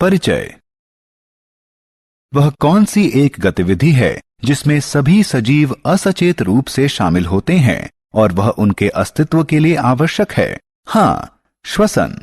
परिचय। वह कौन सी एक गतिविधि है जिसमें सभी सजीव असचेत रूप से शामिल होते हैं और वह उनके अस्तित्व के लिए आवश्यक है? हाँ, श्वसन।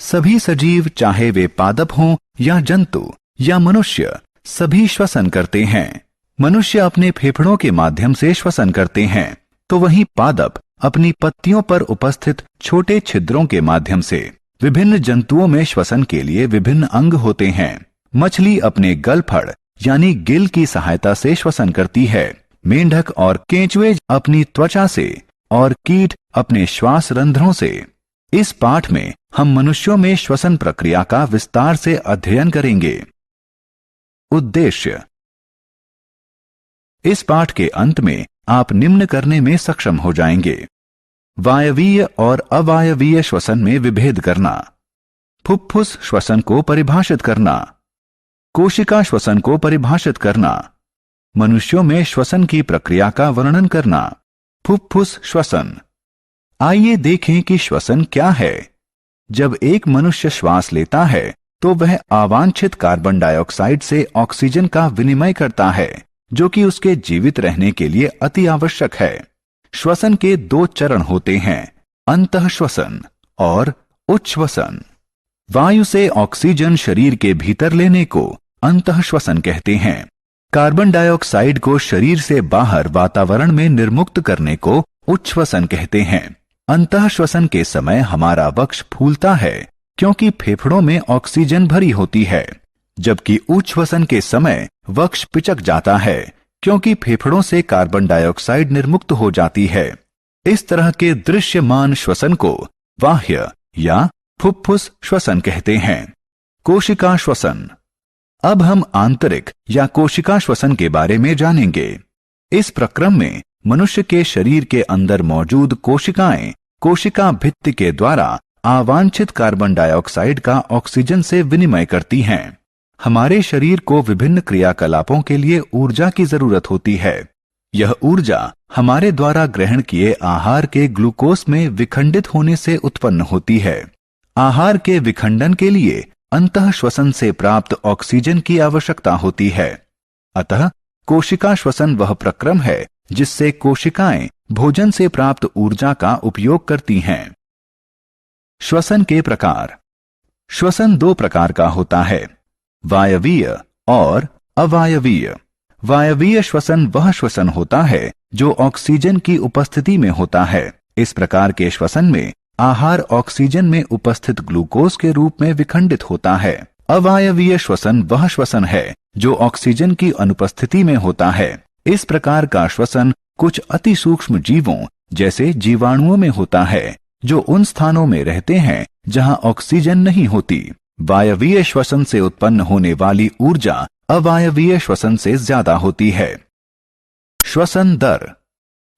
सभी सजीव, चाहे वे पादप हों या जंतु या मनुष्य, सभी श्वसन करते हैं। मनुष्य अपने फेफड़ों के माध्यम से श्वसन करते हैं, तो वहीं पादप अपनी पत्तियों पर उपस्थित छोटे छिद्रों के माध्यम से। विभिन्न जंतुओं में श्वसन के लिए विभिन्न अंग होते हैं। मछली अपने गलफड़ यानी गिल की सहायता से श्वसन करती है। मेंढक और केंचुए अपनी त्वचा से और कीट अपने श्वास रंध्रों से। इस पाठ में हम मनुष्यों में श्वसन प्रक्रिया का विस्तार से अध्ययन करेंगे। उद्देश्य। इस पाठ के अंत में आप निम्न करने में सक्षम हो जाएंगे: वायवीय और अवायवीय श्वसन में विभेद करना, फुफ्फुस श्वसन को परिभाषित करना, कोशिका श्वसन को परिभाषित करना, मनुष्यों में श्वसन की प्रक्रिया का वर्णन करना। फुफ्फुस श्वसन। आइए देखें कि श्वसन क्या है। जब एक मनुष्य श्वास लेता है तो वह अवांछित कार्बन डाइऑक्साइड से ऑक्सीजन का विनिमय करता है, जो कि उसके जीवित रहने के लिए अति आवश्यक है। श्वसन के दो चरण होते हैं, अंतःश्वसन और उच्छ्वसन। वायु से ऑक्सीजन शरीर के भीतर लेने को अंतःश्वसन कहते हैं। कार्बन डाइऑक्साइड को शरीर से बाहर वातावरण में निर्मुक्त करने को उच्छ्वसन कहते हैं। अंतःश्वसन के समय हमारा वक्ष फूलता है क्योंकि फेफड़ों में ऑक्सीजन भरी होती है, जबकि उच्छ्वसन के समय वक्ष पिचक जाता है क्योंकि फेफड़ों से कार्बन डाइऑक्साइड निर्मुक्त हो जाती है। इस तरह के दृश्यमान श्वसन को बाह्य या फुफ्फुस श्वसन कहते हैं। कोशिका श्वसन। अब हम आंतरिक या कोशिका श्वसन के बारे में जानेंगे। इस प्रक्रम में मनुष्य के शरीर के अंदर मौजूद कोशिकाएं कोशिका भित्ति के द्वारा अवांछित कार्बन डाइऑक्साइड का ऑक्सीजन से विनिमय करती हैं। हमारे शरीर को विभिन्न क्रियाकलापों के लिए ऊर्जा की जरूरत होती है। यह ऊर्जा हमारे द्वारा ग्रहण किए आहार के ग्लूकोज में विखंडित होने से उत्पन्न होती है। आहार के विखंडन के लिए अंतःश्वसन से प्राप्त ऑक्सीजन की आवश्यकता होती है। अतः कोशिका श्वसन वह प्रक्रम है जिससे कोशिकाएं भोजन से प्राप्त ऊर्जा का उपयोग करती हैं। श्वसन के प्रकार। श्वसन दो प्रकार का होता है, वायवीय और अवायवीय। वायवीय श्वसन वह श्वसन होता है जो ऑक्सीजन की उपस्थिति में होता है। इस प्रकार के श्वसन में आहार ऑक्सीजन में उपस्थित ग्लूकोज के रूप में विखंडित होता है। अवायवीय श्वसन वह श्वसन है जो ऑक्सीजन की अनुपस्थिति में होता है। इस प्रकार का श्वसन कुछ अति सूक्ष्म जीवों जैसे जीवाणुओं में होता है जो उन स्थानों में रहते हैं जहां ऑक्सीजन नहीं होती। वायवीय श्वसन से उत्पन्न होने वाली ऊर्जा अवायवीय श्वसन से ज्यादा होती है। श्वसन दर।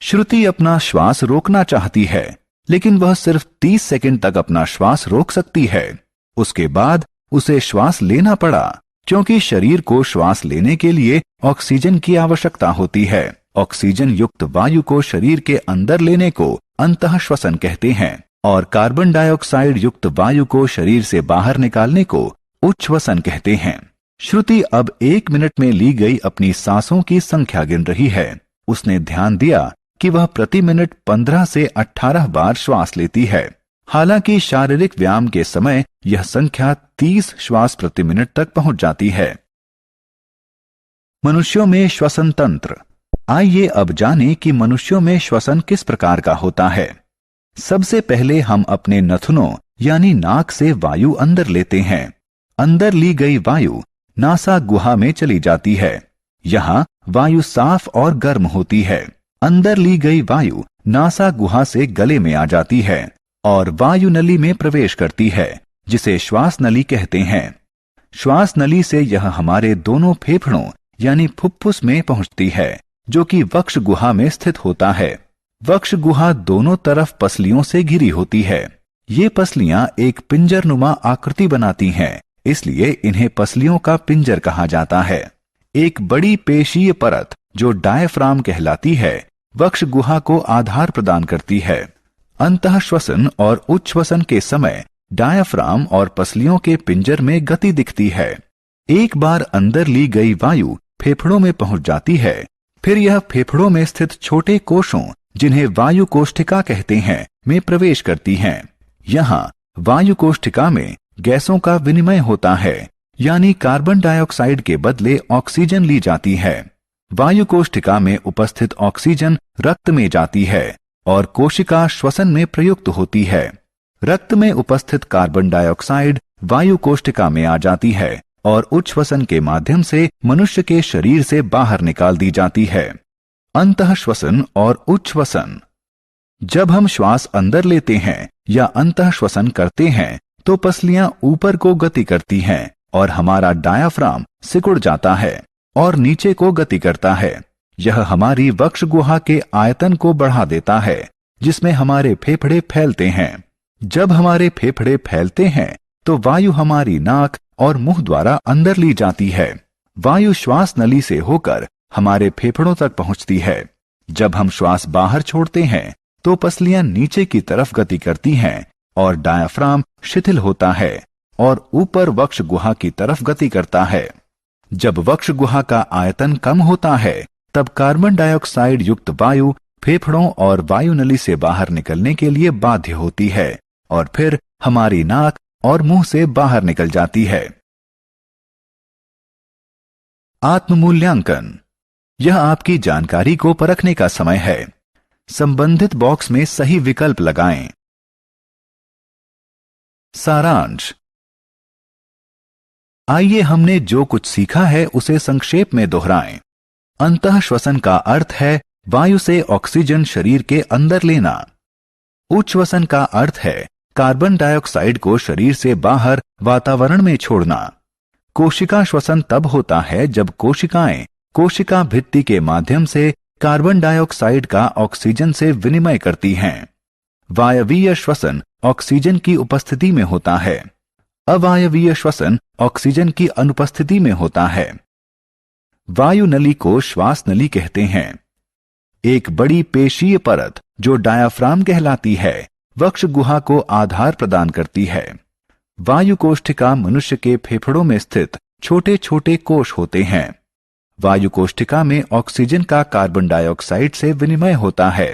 श्रुति अपना श्वास रोकना चाहती है, लेकिन वह सिर्फ 30 सेकंड तक अपना श्वास रोक सकती है। उसके बाद उसे श्वास लेना पड़ा क्योंकि शरीर को श्वास लेने के लिए ऑक्सीजन की आवश्यकता होती है। ऑक्सीजन युक्त वायु को शरीर के अंदर लेने को अंतःश्वसन कहते हैं और कार्बन डाइऑक्साइड युक्त वायु को शरीर से बाहर निकालने को उच्छ्वसन कहते हैं। श्रुति अब 1 मिनट में ली गई अपनी सांसों की संख्या गिन रही है। उसने ध्यान दिया कि वह प्रति मिनट 15 से 18 बार श्वास लेती है। हालांकि शारीरिक व्यायाम के समय यह संख्या 30 श्वास प्रति मिनट तक पहुंच जाती है। मनुष्यों में श्वसन तंत्र। आइए अब जानें कि मनुष्यों में श्वसन किस प्रकार का होता है। सबसे पहले हम अपने नथुनों यानी नाक से वायु अंदर लेते हैं। अंदर ली गई वायु नासा गुहा में चली जाती है। यहाँ वायु साफ और गर्म होती है। अंदर ली गई वायु नासा गुहा से गले में आ जाती है और वायु नली में प्रवेश करती है, जिसे श्वास नली कहते हैं। श्वास नली से यह हमारे दोनों फेफड़ों यानी फुफ्फुस में पहुंचती है, जो कि वक्ष गुहा में स्थित होता है। वक्ष गुहा दोनों तरफ पसलियों से घिरी होती है। ये पसलियां एक पिंजरनुमा आकृति बनाती हैं, इसलिए इन्हें पसलियों का पिंजर कहा जाता है। एक बड़ी पेशीय परत जो डायफ्राम कहलाती है, वक्ष गुहा को आधार प्रदान करती है। अंतःश्वसन और उच्छ्वसन के समय डायाफ्राम और पसलियों के पिंजर में गति दिखती है। एक बार अंदर ली गई वायु फेफड़ों में पहुंच जाती है, फिर यह फेफड़ों में स्थित छोटे कोशों, जिन्हें वायु कोष्ठिका कहते हैं, में प्रवेश करती हैं। यहाँ वायु कोष्ठिका में गैसों का विनिमय होता है, यानी कार्बन डाइऑक्साइड के बदले ऑक्सीजन ली जाती है। वायु कोष्ठिका में उपस्थित ऑक्सीजन रक्त में जाती है और कोशिका श्वसन में प्रयुक्त होती है। रक्त में उपस्थित कार्बन डाइऑक्साइड वायु कोष्ठिका में आ जाती है और उच्छ्वसन के माध्यम से मनुष्य के शरीर से बाहर निकाल दी जाती है। अंतःश्वसन और उच्छ्वसन। जब हम श्वास अंदर लेते हैं या अंतःश्वसन करते हैं तो पसलियां ऊपर को गति करती हैं और हमारा डायाफ्राम सिकुड़ जाता है और नीचे को गति करता है। यह हमारी वक्ष गुहा के आयतन को बढ़ा देता है, जिसमें हमारे फेफड़े फैलते हैं। जब हमारे फेफड़े फैलते हैं तो वायु हमारी नाक और मुंह द्वारा अंदर ली जाती है। वायु श्वास नली से होकर हमारे फेफड़ों तक पहुंचती है। जब हम श्वास बाहर छोड़ते हैं तो पसलियां नीचे की तरफ गति करती हैं और डायाफ्राम शिथिल होता है और ऊपर वक्ष गुहा की तरफ गति करता है। जब वक्ष गुहा का आयतन कम होता है तब कार्बन डाइऑक्साइड युक्त वायु फेफड़ों और वायु नली से बाहर निकलने के लिए बाध्य होती है और फिर हमारी नाक और मुंह से बाहर निकल जाती है। आत्ममूल्यांकन। यह आपकी जानकारी को परखने का समय है। संबंधित बॉक्स में सही विकल्प लगाएं। सारांश। आइए हमने जो कुछ सीखा है उसे संक्षेप में दोहराएं। अंतःश्वसन का अर्थ है वायु से ऑक्सीजन शरीर के अंदर लेना। उच्छ्वसन का अर्थ है कार्बन डाइऑक्साइड को शरीर से बाहर वातावरण में छोड़ना। कोशिका श्वसन तब होता है जब कोशिकाएं कोशिका भित्ति के माध्यम से कार्बन डाइऑक्साइड का ऑक्सीजन से विनिमय करती हैं। वायवीय श्वसन ऑक्सीजन की उपस्थिति में होता है। अवायवीय श्वसन ऑक्सीजन की अनुपस्थिति में होता है। वायु नली को श्वास नली कहते हैं। एक बड़ी पेशीय परत जो डायाफ्राम कहलाती है वक्ष गुहा को आधार प्रदान करती है। वायु कोष्ठिका मनुष्य के फेफड़ों में स्थित छोटे छोटे कोश होते हैं। वायु कोष्ठिका में ऑक्सीजन का कार्बन डाइऑक्साइड से विनिमय होता है